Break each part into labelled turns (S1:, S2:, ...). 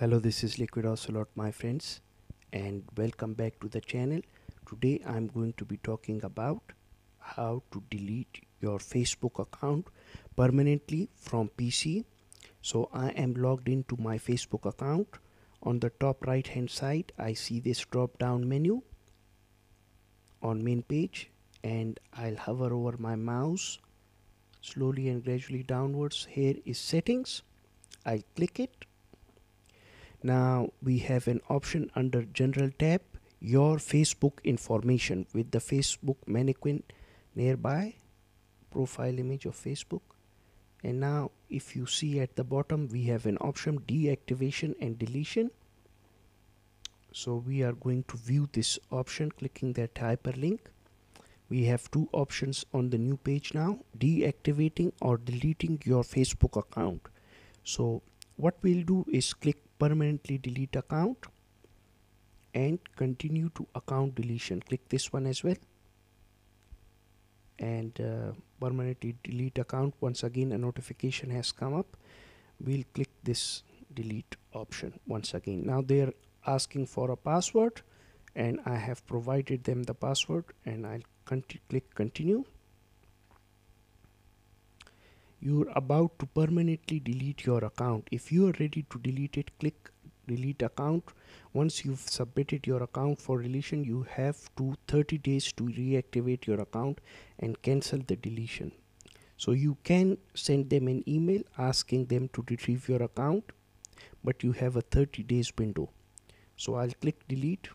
S1: Hello, this is Liquid Ocelot, my friends, and welcome back to the channel. Today I'm going to be talking about how to delete your Facebook account permanently from PC. So I am logged into my Facebook account. On the top right hand side I see this drop down menu on main page, and I'll hover over my mouse slowly and gradually downwards. Here is settings. I'll click it. Now we have an option under General tab, your Facebook information, with the Facebook mannequin nearby, profile image of Facebook. And now if you see at the bottom, we have an option deactivation and deletion. So we are going to view this option clicking that hyperlink. We have two options on the new page now: deactivating or deleting your Facebook account. So what we'll do is click permanently delete account and continue to account deletion. Click this one as well, and permanently delete account. Once again a notification has come up. We'll click this delete option once again. Now they're asking for a password, and I have provided them the password, and I'll click continue. You're about to permanently delete your account. If you are ready to delete it, click delete account. Once you've submitted your account for deletion, you have 30 days to reactivate your account and cancel the deletion. So you can send them an email asking them to retrieve your account, but you have a 30 days window. So I'll click delete,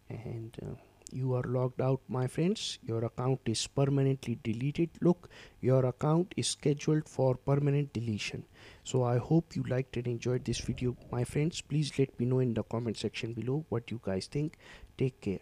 S1: and you are logged out, my friends. Your account is permanently deleted. Look, your account is scheduled for permanent deletion. So I hope you liked and enjoyed this video, my friends. Please let me know in the comment section below what you guys think. Take care.